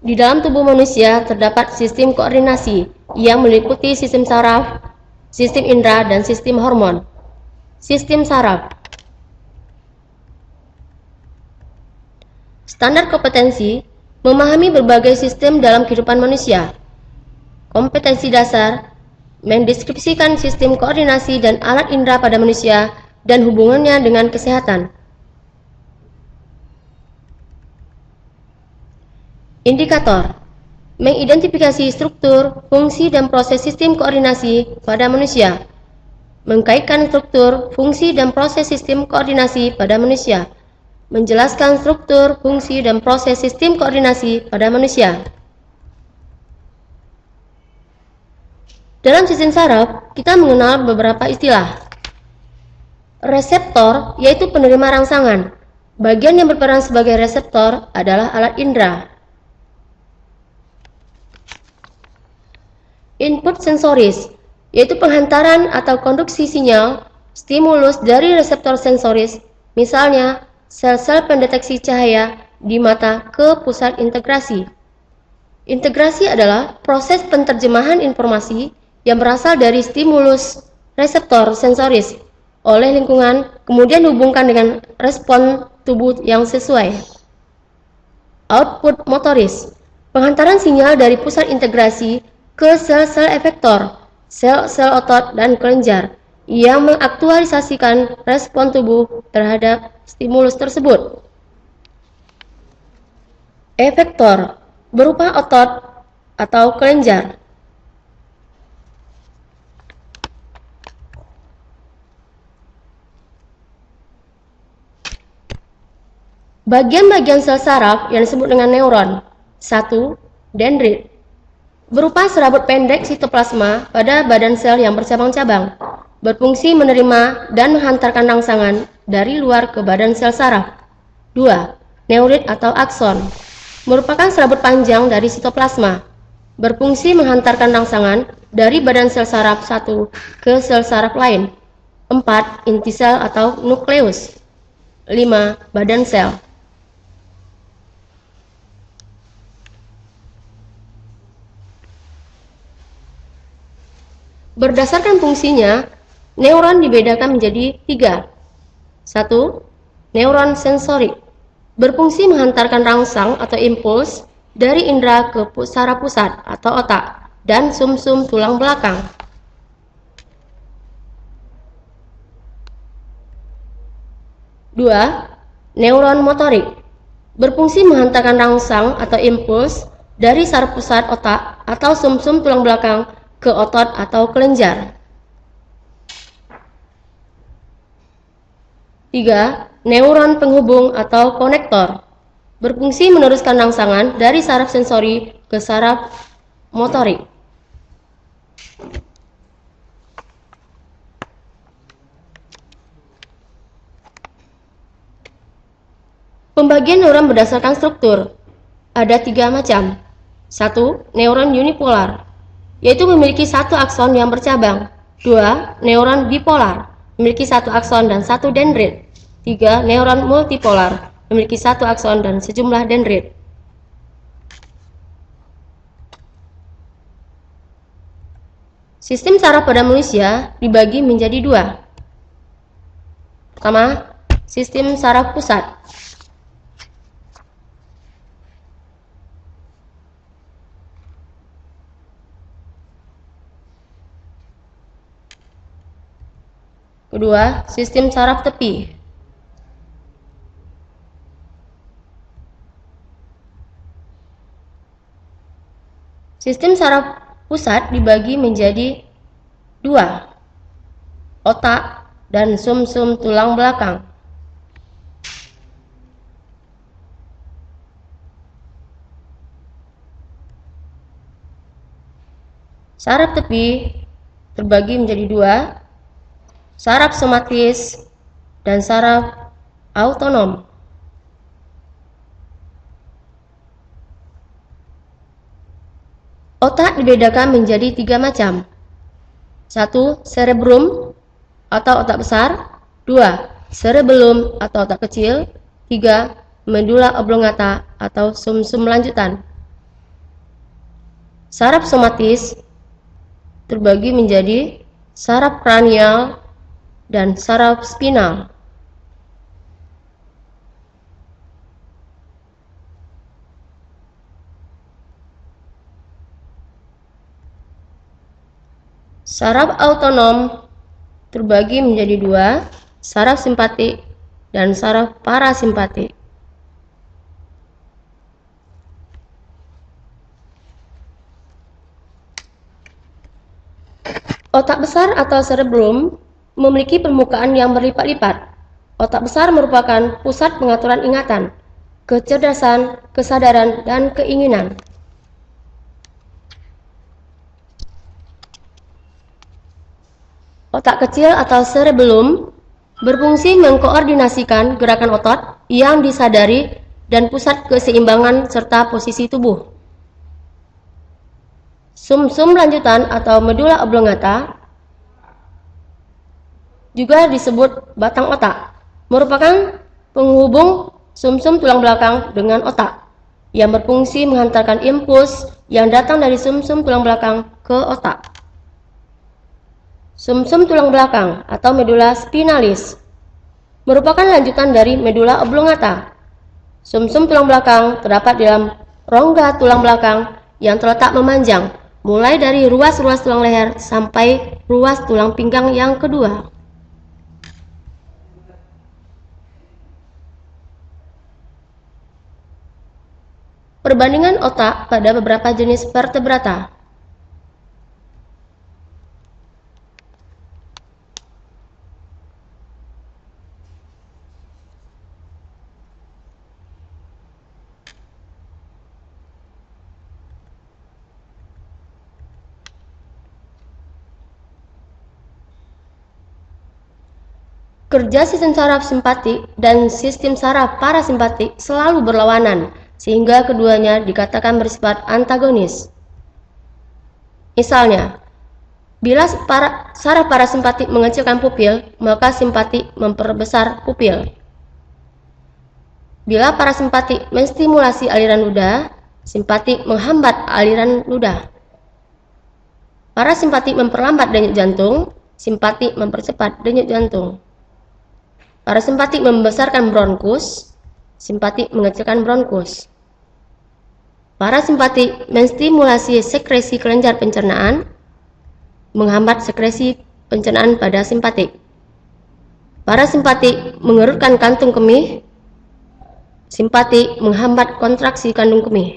Di dalam tubuh manusia terdapat sistem koordinasi yang meliputi sistem saraf, sistem indera, dan sistem hormon. Sistem saraf. Standar kompetensi memahami berbagai sistem dalam kehidupan manusia. Kompetensi dasar mendeskripsikan sistem koordinasi dan alat indera pada manusia dan hubungannya dengan kesehatan. Indikator mengidentifikasi struktur, fungsi, dan proses sistem koordinasi pada manusia. Mengkaitkan struktur, fungsi, dan proses sistem koordinasi pada manusia. Menjelaskan struktur, fungsi, dan proses sistem koordinasi pada manusia. Dalam sistem saraf, kita mengenal beberapa istilah. Reseptor, yaitu penerima rangsangan. Bagian yang berperan sebagai reseptor adalah alat indera. Input sensoris, yaitu penghantaran atau konduksi sinyal stimulus dari reseptor sensoris, misalnya sel-sel pendeteksi cahaya di mata ke pusat integrasi. Integrasi adalah proses penterjemahan informasi yang berasal dari stimulus reseptor sensoris oleh lingkungan, kemudian dihubungkan dengan respon tubuh yang sesuai. Output motoris, penghantaran sinyal dari pusat integrasi ke sel-sel efektor, sel-sel otot dan kelenjar yang mengaktualisasikan respon tubuh terhadap stimulus tersebut. Efektor berupa otot atau kelenjar. Bagian-bagian sel saraf yang disebut dengan neuron. 1. Dendrit, berupa serabut pendek sitoplasma pada badan sel yang bercabang-cabang, berfungsi menerima dan menghantarkan rangsangan dari luar ke badan sel saraf. 2. Neurit atau akson, merupakan serabut panjang dari sitoplasma, berfungsi menghantarkan rangsangan dari badan sel saraf satu ke sel saraf lain. 4. Inti sel atau nukleus. 5. Badan sel. Berdasarkan fungsinya, neuron dibedakan menjadi 3. 1. Neuron sensorik, berfungsi menghantarkan rangsang atau impuls dari indera ke saraf pusat atau otak dan sumsum tulang belakang. 2. Neuron motorik, berfungsi menghantarkan rangsang atau impuls dari saraf pusat otak atau sumsum tulang belakang ke otot atau kelenjar. 3. Neuron penghubung atau konektor, berfungsi meneruskan rangsangan dari saraf sensori ke saraf motorik. Pembagian neuron berdasarkan struktur. Ada 3 macam. 1. Neuron unipolar, yaitu memiliki 1 akson yang bercabang. 2. Neuron bipolar, memiliki 1 akson dan 1 dendrit. 3. Neuron multipolar, memiliki 1 akson dan sejumlah dendrit. Sistem saraf pada manusia dibagi menjadi 2. Pertama, sistem saraf pusat. Kedua, sistem saraf tepi. Sistem saraf pusat dibagi menjadi 2, otak dan sumsum tulang belakang. Saraf tepi terbagi menjadi 2, saraf somatis dan saraf autonom. Otak dibedakan menjadi 3 macam. 1. Cerebrum atau otak besar. 2. Cerebellum atau otak kecil. 3. Medulla oblongata atau sumsum lanjutan. Saraf somatis terbagi menjadi saraf kranial dan saraf spinal. Saraf autonom terbagi menjadi dua, saraf simpatik dan saraf parasimpatik. Otak besar atau cerebellum memiliki permukaan yang berlipat-lipat. Otak besar merupakan pusat pengaturan ingatan, kecerdasan, kesadaran, dan keinginan. Otak kecil atau cerebellum berfungsi mengkoordinasikan gerakan otot yang disadari dan pusat keseimbangan serta posisi tubuh. Sumsum lanjutan atau medula oblongata juga disebut batang otak, merupakan penghubung sumsum tulang belakang dengan otak yang berfungsi menghantarkan impuls yang datang dari sumsum tulang belakang ke otak. Sumsum tulang belakang atau medula spinalis merupakan lanjutan dari medula oblongata. Sumsum tulang belakang terdapat di dalam rongga tulang belakang yang terletak memanjang, mulai dari ruas-ruas tulang leher sampai ruas tulang pinggang yang kedua. Perbandingan otak pada beberapa jenis vertebrata. Kerja sistem saraf simpatik dan sistem saraf parasimpatik selalu berlawanan, sehingga keduanya dikatakan bersifat antagonis. Misalnya, bila saraf parasimpatik mengecilkan pupil, maka simpatik memperbesar pupil. Bila parasimpatik menstimulasi aliran ludah, simpatik menghambat aliran ludah. Parasimpatik memperlambat denyut jantung, simpatik mempercepat denyut jantung. Parasimpatik membesarkan bronkus, simpatik mengecilkan bronkus. Parasimpatik menstimulasi sekresi kelenjar pencernaan, menghambat sekresi pencernaan pada simpatik. Parasimpatik mengerutkan kantung kemih, simpatik menghambat kontraksi kandung kemih.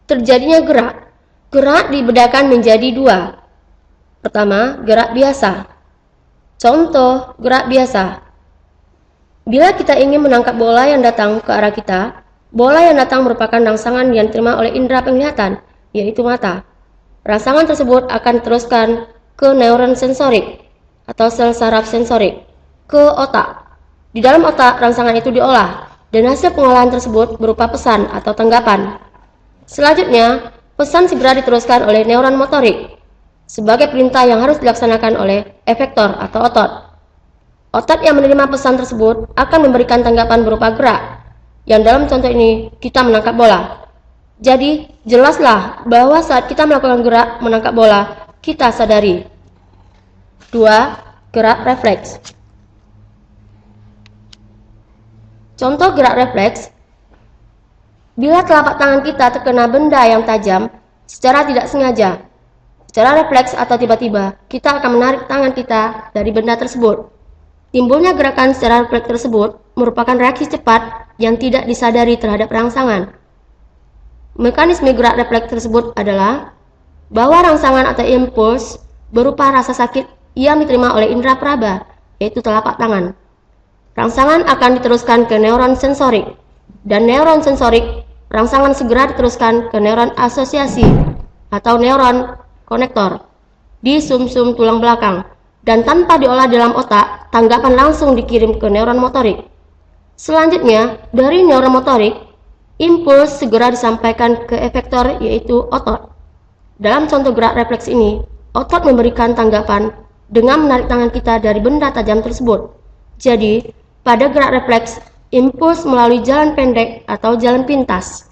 Terjadinya gerak. Gerak dibedakan menjadi dua. Pertama, gerak biasa. Contoh gerak biasa. Bila kita ingin menangkap bola yang datang ke arah kita, bola yang datang merupakan rangsangan yang diterima oleh indera penglihatan, yaitu mata. Rangsangan tersebut akan diteruskan ke neuron sensorik atau sel saraf sensorik, ke otak. Di dalam otak, rangsangan itu diolah, dan hasil pengolahan tersebut berupa pesan atau tanggapan. Selanjutnya, pesan segera diteruskan oleh neuron motorik sebagai perintah yang harus dilaksanakan oleh efektor atau otot. Otot yang menerima pesan tersebut akan memberikan tanggapan berupa gerak, yang dalam contoh ini kita menangkap bola. Jadi, jelaslah bahwa saat kita melakukan gerak menangkap bola, kita sadari. 2. Gerak refleks. Contoh gerak refleks: bila telapak tangan kita terkena benda yang tajam secara tidak sengaja, secara refleks atau tiba-tiba, kita akan menarik tangan kita dari benda tersebut. Timbulnya gerakan secara refleks tersebut merupakan reaksi cepat yang tidak disadari terhadap rangsangan. Mekanisme gerak refleks tersebut adalah bahwa rangsangan atau impuls berupa rasa sakit yang diterima oleh indera peraba, yaitu telapak tangan. Rangsangan akan diteruskan ke neuron sensorik, dan neuron sensorik rangsangan segera diteruskan ke neuron asosiasi atau neuron konektor di sumsum tulang belakang, dan tanpa diolah dalam otak, tanggapan langsung dikirim ke neuron motorik. Selanjutnya, dari neuron motorik, impuls segera disampaikan ke efektor, yaitu otot. Dalam contoh gerak refleks ini, otot memberikan tanggapan dengan menarik tangan kita dari benda tajam tersebut. Jadi, pada gerak refleks, Impuls melalui jalan pendek atau jalan pintas.